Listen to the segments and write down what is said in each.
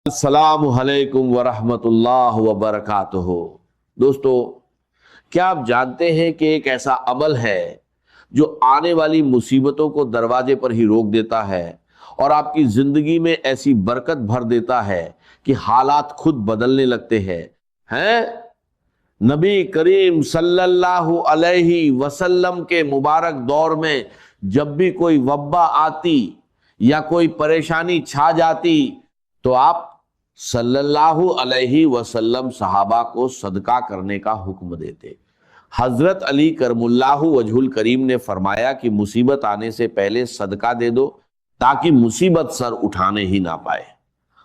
السلام علیکم ورحمۃ اللہ وبرکاتہ۔ دوستو، کیا آپ جانتے ہیں کہ ایک ایسا عمل ہے جو آنے والی مصیبتوں کو دروازے پر ہی روک دیتا ہے اور آپ کی زندگی میں ایسی برکت بھر دیتا ہے کہ حالات خود بدلنے لگتے ہیں؟ نبی کریم صلی اللہ علیہ وسلم کے مبارک دور میں جب بھی کوئی وبا آتی یا کوئی پریشانی چھا جاتی تو آپ صلی اللہ علیہ وسلم صحابہ کو صدقہ کرنے کا حکم دیتے۔ حضرت علی کرم اللہ وجہ الکریم نے فرمایا کہ مصیبت آنے سے پہلے صدقہ دے دو تاکہ مصیبت سر اٹھانے ہی نہ پائے۔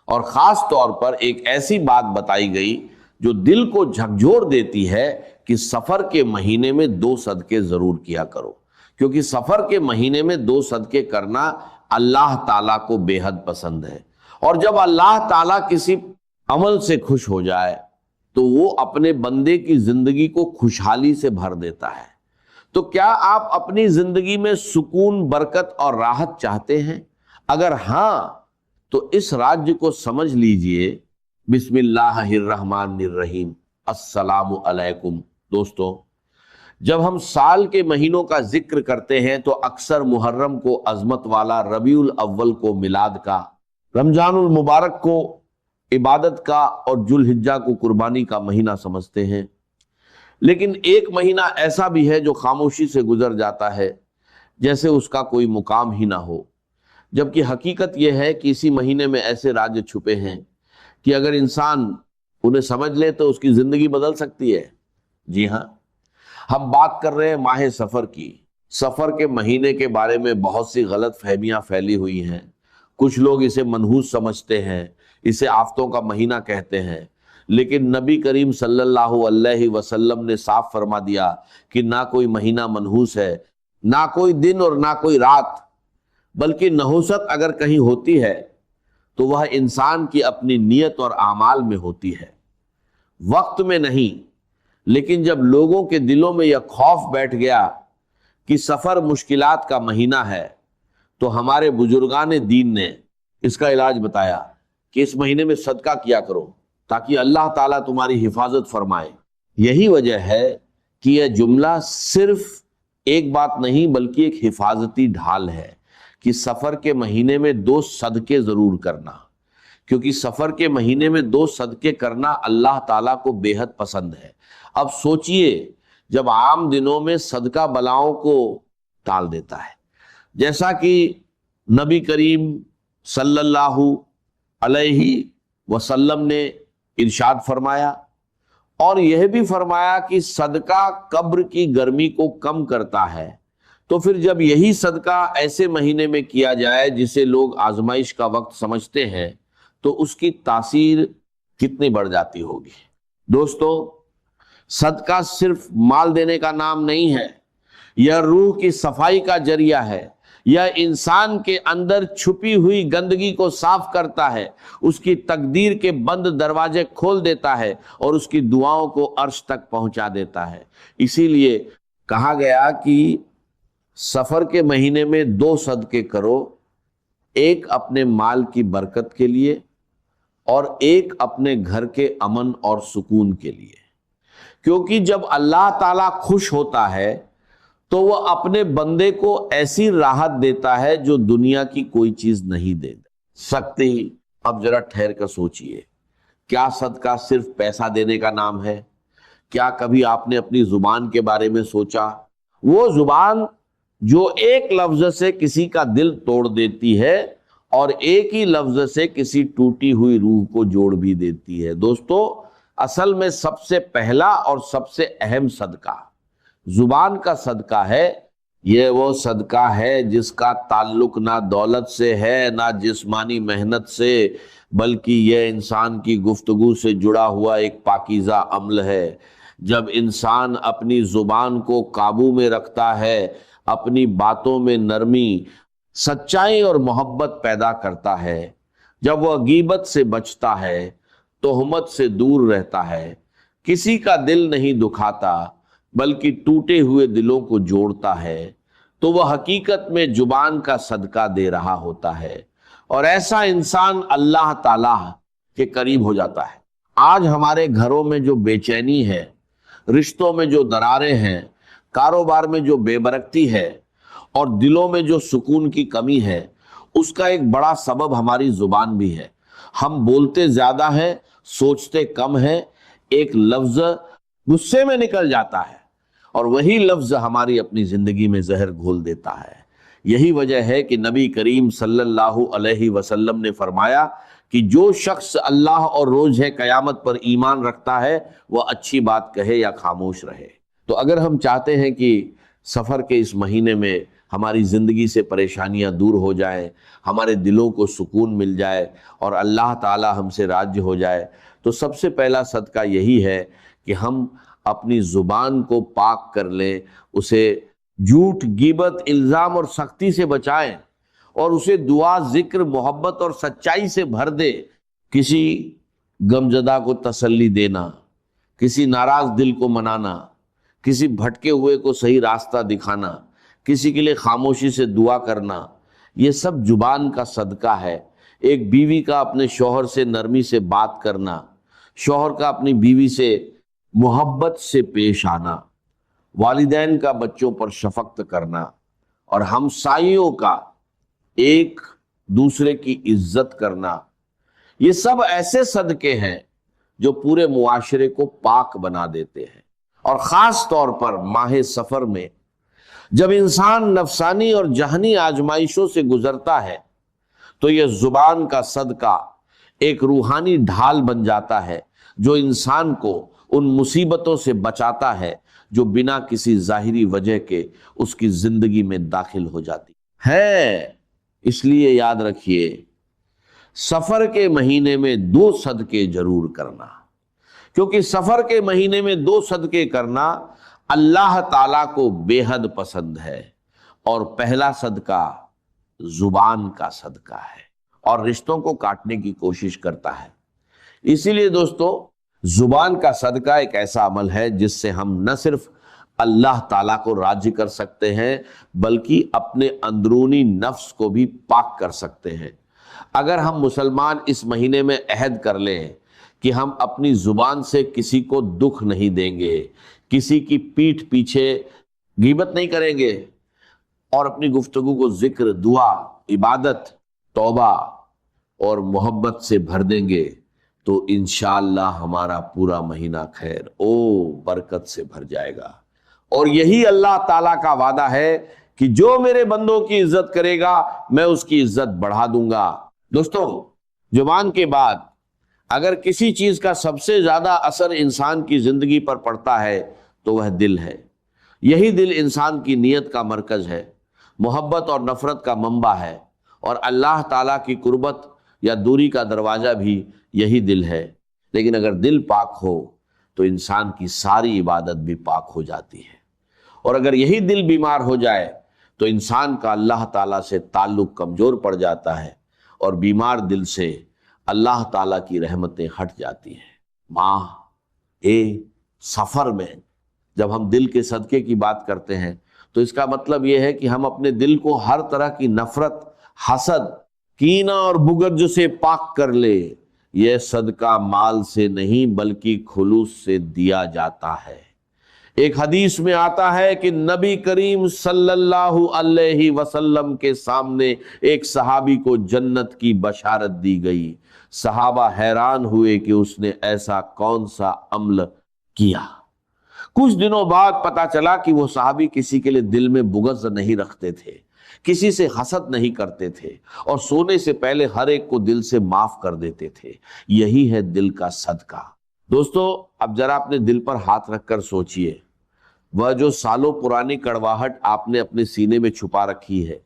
اور خاص طور پر ایک ایسی بات بتائی گئی جو دل کو جھکجھور دیتی ہے کہ سفر کے مہینے میں 2 صدقے ضرور کیا کرو، کیونکہ سفر کے مہینے میں 2 صدقے کرنا اللہ تعالیٰ کو بے حد پسند ہے۔ اور جب اللہ تعالیٰ کسی عمل سے خوش ہو جائے تو وہ اپنے بندے کی زندگی کو خوشحالی سے بھر دیتا ہے۔ تو کیا آپ اپنی زندگی میں سکون، برکت اور راحت چاہتے ہیں؟ اگر ہاں تو اس راز کو سمجھ لیجئے۔ بسم اللہ الرحمن الرحیم۔ السلام علیکم۔ دوستو، جب ہم سال کے مہینوں کا ذکر کرتے ہیں تو اکثر محرم کو عظمت والا، ربیع الاول کو میلاد کا، رمضان المبارک کو عبادت کا اور ذوالحجہ کو قربانی کا مہینہ سمجھتے ہیں۔ لیکن ایک مہینہ ایسا بھی ہے جو خاموشی سے گزر جاتا ہے، جیسے اس کا کوئی مقام ہی نہ ہو، جبکہ حقیقت یہ ہے کہ اسی مہینے میں ایسے راز چھپے ہیں کہ اگر انسان انہیں سمجھ لے تو اس کی زندگی بدل سکتی ہے۔ جی ہاں، ہم بات کر رہے ہیں ماہ سفر کی۔ سفر کے مہینے کے بارے میں بہت سی غلط فہمیاں پھیلی ہوئی ہیں۔ کچھ لوگ اسے منحوس سمجھتے ہیں، اسے آفتوں کا مہینہ کہتے ہیں، لیکن نبی کریم صلی اللہ علیہ وسلم نے صاف فرما دیا کہ نہ کوئی مہینہ منحوس ہے، نہ کوئی دن اور نہ کوئی رات، بلکہ نحوست اگر کہیں ہوتی ہے تو وہ انسان کی اپنی نیت اور اعمال میں ہوتی ہے، وقت میں نہیں۔ لیکن جب لوگوں کے دلوں میں یہ خوف بیٹھ گیا کہ سفر مشکلات کا مہینہ ہے تو ہمارے بزرگان دین نے اس کا علاج بتایا کہ اس مہینے میں صدقہ کیا کرو تاکہ اللہ تعالیٰ تمہاری حفاظت فرمائے۔ یہی وجہ ہے کہ یہ جملہ صرف ایک بات نہیں بلکہ ایک حفاظتی ڈھال ہے کہ سفر کے مہینے میں 2 صدقے ضرور کرنا، کیونکہ سفر کے مہینے میں 2 صدقے کرنا اللہ تعالیٰ کو بے حد پسند ہے۔ اب سوچئے، جب عام دنوں میں صدقہ بلاؤں کو ٹال دیتا ہے، جیسا کہ نبی کریم صلی اللہ علیہ وسلم نے ارشاد فرمایا، اور یہ بھی فرمایا کہ صدقہ قبر کی گرمی کو کم کرتا ہے، تو پھر جب یہی صدقہ ایسے مہینے میں کیا جائے جسے لوگ آزمائش کا وقت سمجھتے ہیں تو اس کی تاثیر کتنی بڑھ جاتی ہوگی۔ دوستو، صدقہ صرف مال دینے کا نام نہیں ہے، یہ روح کی صفائی کا ذریعہ ہے۔ یہ انسان کے اندر چھپی ہوئی گندگی کو صاف کرتا ہے، اس کی تقدیر کے بند دروازے کھول دیتا ہے اور اس کی دعاؤں کو عرش تک پہنچا دیتا ہے۔ اسی لیے کہا گیا کہ سفر کے مہینے میں 2 صدقے کرو، ایک اپنے مال کی برکت کے لیے اور ایک اپنے گھر کے امن اور سکون کے لیے، کیونکہ جب اللہ تعالیٰ خوش ہوتا ہے تو وہ اپنے بندے کو ایسی راحت دیتا ہے جو دنیا کی کوئی چیز نہیں دے سکتی۔ اب ذرا ٹھہر کر سوچئے، کیا صدقہ صرف پیسہ دینے کا نام ہے؟ کیا کبھی آپ نے اپنی زبان کے بارے میں سوچا؟ وہ زبان جو ایک لفظ سے کسی کا دل توڑ دیتی ہے اور ایک ہی لفظ سے کسی ٹوٹی ہوئی روح کو جوڑ بھی دیتی ہے۔ دوستو، اصل میں سب سے پہلا اور سب سے اہم صدقہ زبان کا صدقہ ہے۔ یہ وہ صدقہ ہے جس کا تعلق نہ دولت سے ہے نہ جسمانی محنت سے، بلکہ یہ انسان کی گفتگو سے جڑا ہوا ایک پاکیزہ عمل ہے۔ جب انسان اپنی زبان کو قابو میں رکھتا ہے، اپنی باتوں میں نرمی، سچائی اور محبت پیدا کرتا ہے، جب وہ غیبت سے بچتا ہے، تہمت سے دور رہتا ہے، کسی کا دل نہیں دکھاتا بلکہ ٹوٹے ہوئے دلوں کو جوڑتا ہے، تو وہ حقیقت میں زبان کا صدقہ دے رہا ہوتا ہے۔ اور ایسا انسان اللہ تعالیٰ کے قریب ہو جاتا ہے۔ آج ہمارے گھروں میں جو بے چینی ہے، رشتوں میں جو دراریں ہیں، کاروبار میں جو بے برکتی ہے اور دلوں میں جو سکون کی کمی ہے، اس کا ایک بڑا سبب ہماری زبان بھی ہے۔ ہم بولتے زیادہ ہیں، سوچتے کم ہیں، ایک لفظ غصے میں نکل جاتا ہے اور وہی لفظ ہماری اپنی زندگی میں زہر گھول دیتا ہے۔ یہی وجہ ہے کہ نبی کریم صلی اللہ علیہ وسلم نے فرمایا کہ جو شخص اللہ اور روز قیامت پر ایمان رکھتا ہے وہ اچھی بات کہے یا خاموش رہے۔ تو اگر ہم چاہتے ہیں کہ سفر کے اس مہینے میں ہماری زندگی سے پریشانیاں دور ہو جائیں، ہمارے دلوں کو سکون مل جائے اور اللہ تعالی ہم سے راضی ہو جائے، تو سب سے پہلا صدقہ یہی ہے کہ ہم اپنی زبان کو پاک کر لیں، اسے جھوٹ، غیبت، الزام اور سختی سے بچائیں اور اسے دعا، ذکر، محبت اور سچائی سے بھر دے۔ کسی غمزدہ کو تسلی دینا، کسی ناراض دل کو منانا، کسی بھٹکے ہوئے کو صحیح راستہ دکھانا، کسی کے لیے خاموشی سے دعا کرنا، یہ سب زبان کا صدقہ ہے۔ ایک بیوی کا اپنے شوہر سے نرمی سے بات کرنا، شوہر کا اپنی بیوی سے محبت سے پیش آنا، والدین کا بچوں پر شفقت کرنا اور ہمسائیوں کا ایک دوسرے کی عزت کرنا، یہ سب ایسے صدقے ہیں جو پورے معاشرے کو پاک بنا دیتے ہیں۔ اور خاص طور پر ماہ سفر میں جب انسان نفسانی اور جہنی آزمائشوں سے گزرتا ہے تو یہ زبان کا صدقہ ایک روحانی ڈھال بن جاتا ہے جو انسان کو ان مصیبتوں سے بچاتا ہے جو بنا کسی ظاہری وجہ کے اس کی زندگی میں داخل ہو جاتی ہے۔ اس لیے یاد رکھیے، سفر کے مہینے میں 2 صدقے ضرور کرنا، کیونکہ سفر کے مہینے میں 2 صدقے کرنا اللہ تعالیٰ کو بے حد پسند ہے۔ اور پہلا صدقہ زبان کا صدقہ ہے اور رشتوں کو کاٹنے کی کوشش کرتا ہے۔ اسی لیے دوستو، زبان کا صدقہ ایک ایسا عمل ہے جس سے ہم نہ صرف اللہ تعالیٰ کو راضی کر سکتے ہیں بلکہ اپنے اندرونی نفس کو بھی پاک کر سکتے ہیں۔ اگر ہم مسلمان اس مہینے میں عہد کر لیں کہ ہم اپنی زبان سے کسی کو دکھ نہیں دیں گے، کسی کی پیٹھ پیچھے غیبت نہیں کریں گے اور اپنی گفتگو کو ذکر، دعا، عبادت، توبہ اور محبت سے بھر دیں گے، تو انشاءاللہ ہمارا پورا مہینہ خیر برکت سے بھر جائے گا۔ اور یہی اللہ تعالیٰ کا وعدہ ہے کہ جو میرے بندوں کی عزت کرے گا میں اس کی عزت بڑھا دوں گا۔ دوستو، زبان کے بعد اگر کسی چیز کا سب سے زیادہ اثر انسان کی زندگی پر پڑتا ہے تو وہ دل ہے۔ یہی دل انسان کی نیت کا مرکز ہے، محبت اور نفرت کا منبع ہے، اور اللہ تعالیٰ کی قربت یا دوری کا دروازہ بھی یہی دل ہے۔ لیکن اگر دل پاک ہو تو انسان کی ساری عبادت بھی پاک ہو جاتی ہے، اور اگر یہی دل بیمار ہو جائے تو انسان کا اللہ تعالیٰ سے تعلق کمزور پڑ جاتا ہے اور بیمار دل سے اللہ تعالیٰ کی رحمتیں ہٹ جاتی ہیں۔ ماہ سفر میں جب ہم دل کے صدقے کی بات کرتے ہیں تو اس کا مطلب یہ ہے کہ ہم اپنے دل کو ہر طرح کی نفرت، حسد، کینہ اور بغض سے پاک کر لے۔ یہ صدقہ مال سے نہیں بلکہ خلوص سے دیا جاتا ہے۔ ایک حدیث میں آتا ہے کہ نبی کریم صلی اللہ علیہ وسلم کے سامنے ایک صحابی کو جنت کی بشارت دی گئی۔ صحابہ حیران ہوئے کہ اس نے ایسا کون سا عمل کیا۔ کچھ دنوں بعد پتا چلا کہ وہ صحابی کسی کے لیے دل میں بغض نہیں رکھتے تھے، کسی سے حسد نہیں کرتے تھے اور سونے سے پہلے ہر ایک کو دل سے معاف کر دیتے تھے۔ یہی ہے دل کا صدقہ۔ دوستو، اب ذرا اپنے دل پر ہاتھ رکھ کر سوچئے، وہ جو سالوں پرانی کڑواہٹ آپ نے اپنے سینے میں چھپا رکھی ہے،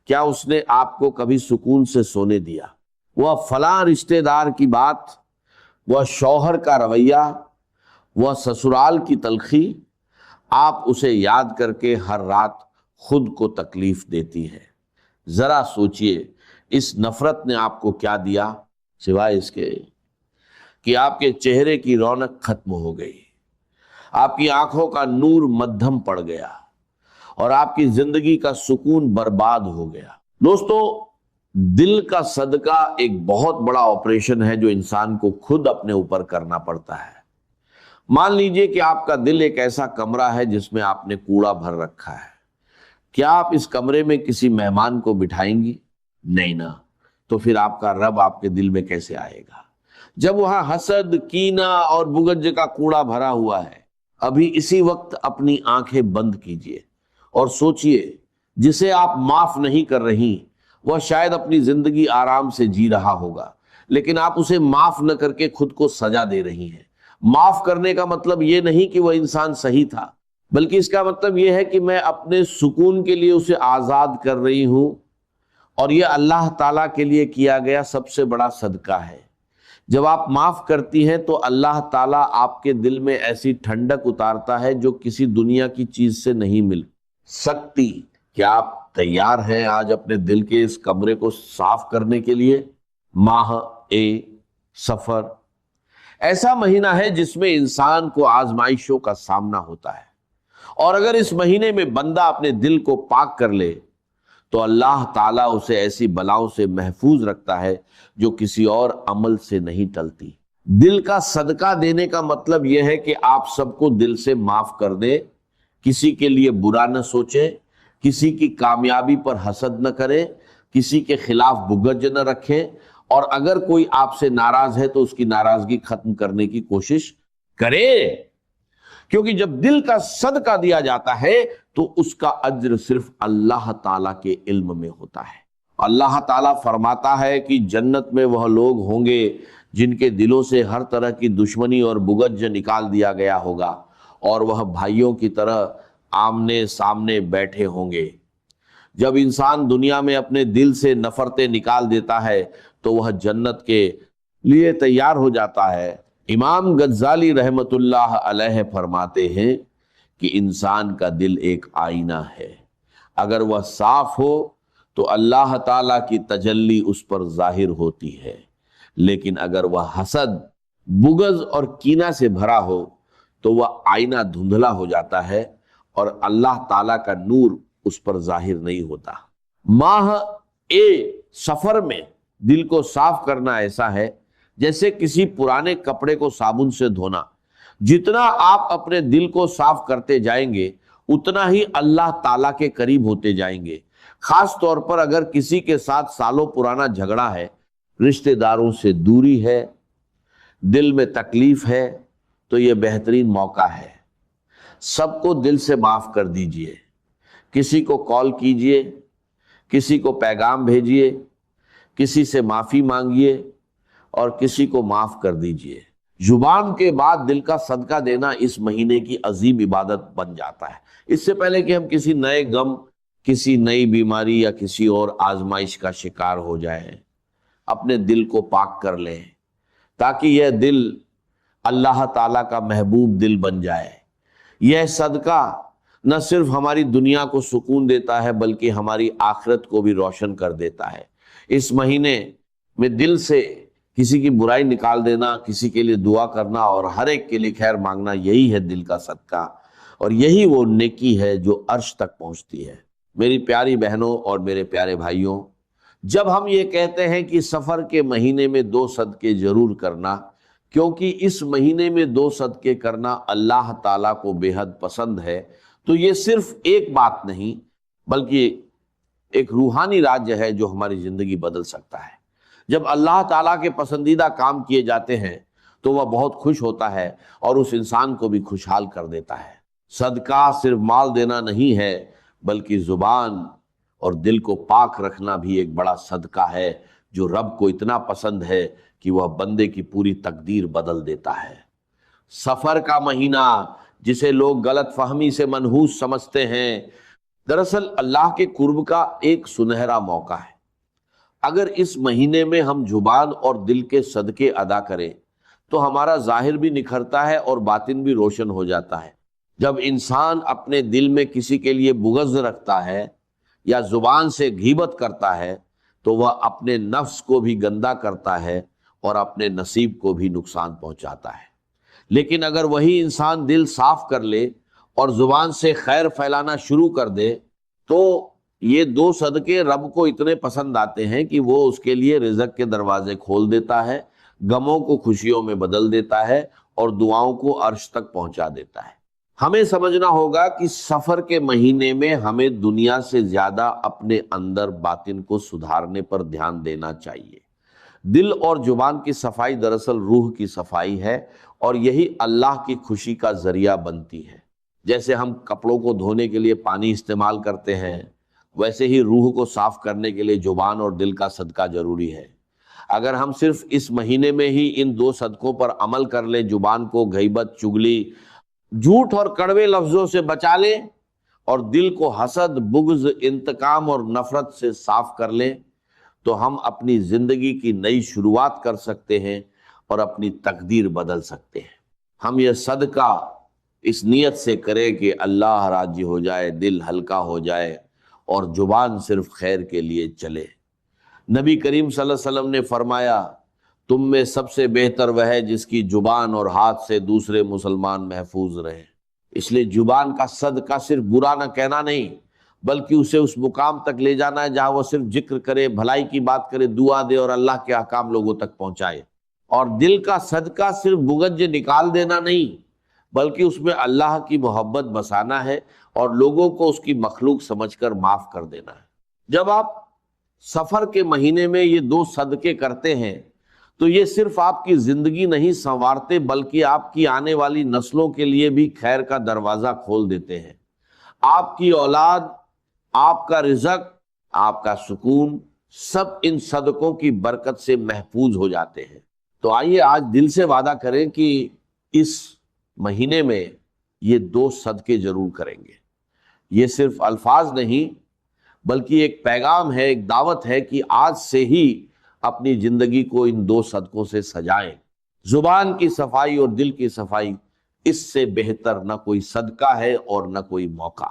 کیا اس نے آپ کو کبھی سکون سے سونے دیا؟ وہ فلاں رشتہ دار کی بات، وہ شوہر کا رویہ، وہ سسرال کی تلخی، آپ اسے یاد کر کے ہر رات خود کو تکلیف دیتی ہے۔ ذرا سوچئے، اس نفرت نے آپ کو کیا دیا سوائے اس کے کہ آپ کے چہرے کی رونق ختم ہو گئی، آپ کی آنکھوں کا نور مدھم پڑ گیا اور آپ کی زندگی کا سکون برباد ہو گیا۔ دوستو، دل کا صدقہ ایک بہت بڑا آپریشن ہے جو انسان کو خود اپنے اوپر کرنا پڑتا ہے۔ مان لیجئے کہ آپ کا دل ایک ایسا کمرہ ہے جس میں آپ نے کوڑا بھر رکھا ہے، کیا آپ اس کمرے میں کسی مہمان کو بٹھائیں گی؟ نہیں نا، تو پھر آپ کا رب آپ کے دل میں کیسے آئے گا جب وہاں حسد، کینہ اور بغض کا کوڑا بھرا ہوا ہے؟ ابھی اسی وقت اپنی آنکھیں بند کیجئے اور سوچئے جسے آپ معاف نہیں کر رہی وہ شاید اپنی زندگی آرام سے جی رہا ہوگا، لیکن آپ اسے معاف نہ کر کے خود کو سزا دے رہی ہیں۔ معاف کرنے کا مطلب یہ نہیں کہ وہ انسان صحیح تھا، بلکہ اس کا مطلب یہ ہے کہ میں اپنے سکون کے لیے اسے آزاد کر رہی ہوں، اور یہ اللہ تعالیٰ کے لیے کیا گیا سب سے بڑا صدقہ ہے۔ جب آپ معاف کرتی ہیں تو اللہ تعالیٰ آپ کے دل میں ایسی ٹھنڈک اتارتا ہے جو کسی دنیا کی چیز سے نہیں مل سکتی۔ کیا آپ تیار ہیں آج اپنے دل کے اس کمرے کو صاف کرنے کے لیے؟ ماہ سفر ایسا مہینہ ہے جس میں انسان کو آزمائشوں کا سامنا ہوتا ہے، اور اگر اس مہینے میں بندہ اپنے دل کو پاک کر لے تو اللہ تعالیٰ اسے ایسی بلاؤں سے محفوظ رکھتا ہے جو کسی اور عمل سے نہیں ٹلتی۔ دل کا صدقہ دینے کا مطلب یہ ہے کہ آپ سب کو دل سے معاف کر دیں، کسی کے لیے برا نہ سوچیں، کسی کی کامیابی پر حسد نہ کریں، کسی کے خلاف بغض نہ رکھیں، اور اگر کوئی آپ سے ناراض ہے تو اس کی ناراضگی ختم کرنے کی کوشش کریں، کیونکہ جب دل کا صدقہ دیا جاتا ہے تو اس کا اجر صرف اللہ تعالیٰ کے علم میں ہوتا ہے۔ اللہ تعالیٰ فرماتا ہے کہ جنت میں وہ لوگ ہوں گے جن کے دلوں سے ہر طرح کی دشمنی اور بغض نکال دیا گیا ہوگا، اور وہ بھائیوں کی طرح آمنے سامنے بیٹھے ہوں گے۔ جب انسان دنیا میں اپنے دل سے نفرتیں نکال دیتا ہے تو وہ جنت کے لیے تیار ہو جاتا ہے۔ امام غزالی رحمت اللہ علیہ فرماتے ہیں کہ انسان کا دل ایک آئینہ ہے، اگر وہ صاف ہو تو اللہ تعالیٰ کی تجلی اس پر ظاہر ہوتی ہے، لیکن اگر وہ حسد، بغض اور کینہ سے بھرا ہو تو وہ آئینہ دھندلا ہو جاتا ہے اور اللہ تعالیٰ کا نور اس پر ظاہر نہیں ہوتا۔ ماہ سفر میں دل کو صاف کرنا ایسا ہے جیسے کسی پرانے کپڑے کو صابن سے دھونا۔ جتنا آپ اپنے دل کو صاف کرتے جائیں گے اتنا ہی اللہ تعالیٰ کے قریب ہوتے جائیں گے۔ خاص طور پر اگر کسی کے ساتھ سالوں پرانا جھگڑا ہے، رشتہ داروں سے دوری ہے، دل میں تکلیف ہے، تو یہ بہترین موقع ہے۔ سب کو دل سے معاف کر دیجئے، کسی کو کال کیجئے، کسی کو پیغام بھیجئے، کسی سے معافی مانگیے اور کسی کو معاف کر دیجئے۔ زبان کے بعد دل کا صدقہ دینا اس مہینے کی عظیم عبادت بن جاتا ہے۔ اس سے پہلے کہ ہم کسی نئے غم، کسی نئی بیماری یا کسی اور آزمائش کا شکار ہو جائیں، اپنے دل کو پاک کر لیں تاکہ یہ دل اللہ تعالیٰ کا محبوب دل بن جائے۔ یہ صدقہ نہ صرف ہماری دنیا کو سکون دیتا ہے بلکہ ہماری آخرت کو بھی روشن کر دیتا ہے۔ اس مہینے میں دل سے کسی کی برائی نکال دینا، کسی کے لیے دعا کرنا اور ہر ایک کے لیے خیر مانگنا، یہی ہے دل کا صدقہ، اور یہی وہ نیکی ہے جو عرش تک پہنچتی ہے۔ میری پیاری بہنوں اور میرے پیارے بھائیوں، جب ہم یہ کہتے ہیں کہ سفر کے مہینے میں 2 صدقے ضرور کرنا، کیونکہ اس مہینے میں 2 صدقے کرنا اللہ تعالیٰ کو بے حد پسند ہے، تو یہ صرف ایک بات نہیں بلکہ ایک روحانی راج ہے جو ہماری زندگی بدل سکتا ہے۔ جب اللہ تعالیٰ کے پسندیدہ کام کیے جاتے ہیں تو وہ بہت خوش ہوتا ہے اور اس انسان کو بھی خوشحال کر دیتا ہے۔ صدقہ صرف مال دینا نہیں ہے بلکہ زبان اور دل کو پاک رکھنا بھی ایک بڑا صدقہ ہے جو رب کو اتنا پسند ہے کہ وہ بندے کی پوری تقدیر بدل دیتا ہے۔ سفر کا مہینہ جسے لوگ غلط فہمی سے منحوس سمجھتے ہیں، دراصل اللہ کے قرب کا ایک سنہرا موقع ہے۔ اگر اس مہینے میں ہم زبان اور دل کے صدقے ادا کریں تو ہمارا ظاہر بھی نکھرتا ہے اور باطن بھی روشن ہو جاتا ہے۔ جب انسان اپنے دل میں کسی کے لیے بغض رکھتا ہے یا زبان سے غیبت کرتا ہے تو وہ اپنے نفس کو بھی گندا کرتا ہے اور اپنے نصیب کو بھی نقصان پہنچاتا ہے۔ لیکن اگر وہی انسان دل صاف کر لے اور زبان سے خیر پھیلانا شروع کر دے تو یہ دو صدقے رب کو اتنے پسند آتے ہیں کہ وہ اس کے لیے رزق کے دروازے کھول دیتا ہے، غموں کو خوشیوں میں بدل دیتا ہے اور دعاؤں کو عرش تک پہنچا دیتا ہے۔ ہمیں سمجھنا ہوگا کہ سفر کے مہینے میں ہمیں دنیا سے زیادہ اپنے اندر باطن کو سدھارنے پر دھیان دینا چاہیے۔ دل اور زبان کی صفائی دراصل روح کی صفائی ہے، اور یہی اللہ کی خوشی کا ذریعہ بنتی ہے۔ جیسے ہم کپڑوں کو دھونے کے لیے پانی استعمال کرتے ہیں، ویسے ہی روح کو صاف کرنے کے لیے زبان اور دل کا صدقہ ضروری ہے۔ اگر ہم صرف اس مہینے میں ہی ان دو صدقوں پر عمل کر لیں، زبان کو غیبت، چغلی، جھوٹ اور کڑوے لفظوں سے بچا لیں، اور دل کو حسد، بغض، انتقام اور نفرت سے صاف کر لیں، تو ہم اپنی زندگی کی نئی شروعات کر سکتے ہیں اور اپنی تقدیر بدل سکتے ہیں۔ ہم یہ صدقہ اس نیت سے کریں کہ اللہ راضی ہو جائے، دل ہلکا ہو جائے اور زبان صرف خیر کے لیے چلے۔ نبی کریم صلی اللہ علیہ وسلم نے فرمایا، تم میں سب سے بہتر وہ ہے جس کی زبان اور ہاتھ سے دوسرے مسلمان محفوظ رہے۔ اس لیے زبان کا صدقہ صرف برا نہ کہنا نہیں، بلکہ اسے اس مقام تک لے جانا ہے جہاں وہ صرف ذکر کرے، بھلائی کی بات کرے، دعا دے اور اللہ کے احکام لوگوں تک پہنچائے۔ اور دل کا صدقہ صرف بغض نکال دینا نہیں، بلکہ اس میں اللہ کی محبت بسانا ہے اور لوگوں کو اس کی مخلوق سمجھ کر معاف کر دینا ہے۔ جب آپ سفر کے مہینے میں یہ دو صدقے کرتے ہیں تو یہ صرف آپ کی زندگی نہیں سنوارتے، بلکہ آپ کی آنے والی نسلوں کے لیے بھی خیر کا دروازہ کھول دیتے ہیں۔ آپ کی اولاد، آپ کا رزق، آپ کا سکون، سب ان صدقوں کی برکت سے محفوظ ہو جاتے ہیں۔ تو آئیے آج دل سے وعدہ کریں کہ اس مہینے میں یہ دو صدقے ضرور کریں گے۔ یہ صرف الفاظ نہیں، بلکہ ایک پیغام ہے، ایک دعوت ہے کہ آج سے ہی اپنی زندگی کو ان دو صدقوں سے سجائیں۔ زبان کی صفائی اور دل کی صفائی، اس سے بہتر نہ کوئی صدقہ ہے اور نہ کوئی موقع۔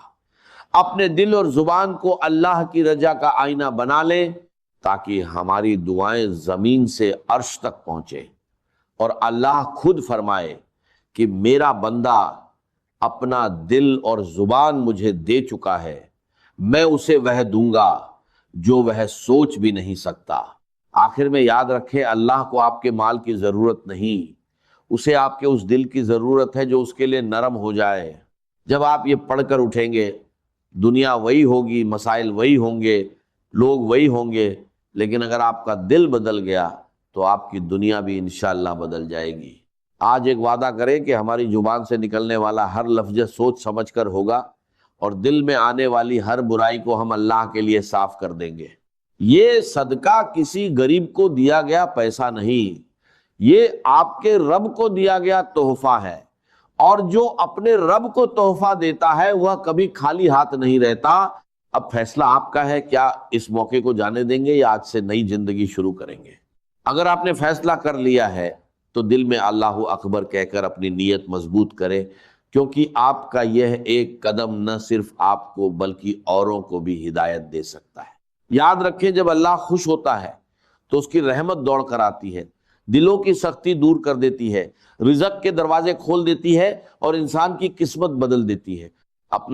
اپنے دل اور زبان کو اللہ کی رضا کا آئینہ بنا لیں تاکہ ہماری دعائیں زمین سے عرش تک پہنچیں، اور اللہ خود فرمائے کہ میرا بندہ اپنا دل اور زبان مجھے دے چکا ہے، میں اسے وہ دوں گا جو وہ سوچ بھی نہیں سکتا۔ آخر میں یاد رکھیں، اللہ کو آپ کے مال کی ضرورت نہیں، اسے آپ کے اس دل کی ضرورت ہے جو اس کے لیے نرم ہو جائے۔ جب آپ یہ پڑھ کر اٹھیں گے، دنیا وہی ہوگی، مسائل وہی ہوں گے، لوگ وہی ہوں گے، لیکن اگر آپ کا دل بدل گیا تو آپ کی دنیا بھی انشاءاللہ بدل جائے گی۔ آج ایک وعدہ کریں کہ ہماری زبان سے نکلنے والا ہر لفظ سوچ سمجھ کر ہوگا، اور دل میں آنے والی ہر برائی کو ہم اللہ کے لیے صاف کر دیں گے۔ یہ صدقہ کسی غریب کو دیا گیا پیسہ نہیں، یہ آپ کے رب کو دیا گیا تحفہ ہے، اور جو اپنے رب کو تحفہ دیتا ہے وہ کبھی خالی ہاتھ نہیں رہتا۔ اب فیصلہ آپ کا ہے، کیا اس موقع کو جانے دیں گے یا آج سے نئی زندگی شروع کریں گے؟ اگر آپ نے فیصلہ کر لیا ہے تو دل میں اللہ اکبر کہہ کر اپنی نیت مضبوط کرے، کیونکہ آپ کا یہ ایک قدم نہ صرف آپ کو بلکہ اوروں کو بھی ہدایت دے سکتا ہے۔ یاد رکھیں، جب اللہ خوش ہوتا ہے تو اس کی رحمت دوڑ کر آتی ہے، دلوں کی سختی دور کر دیتی ہے، رزق کے دروازے کھول دیتی ہے اور انسان کی قسمت بدل دیتی ہے۔ اپنا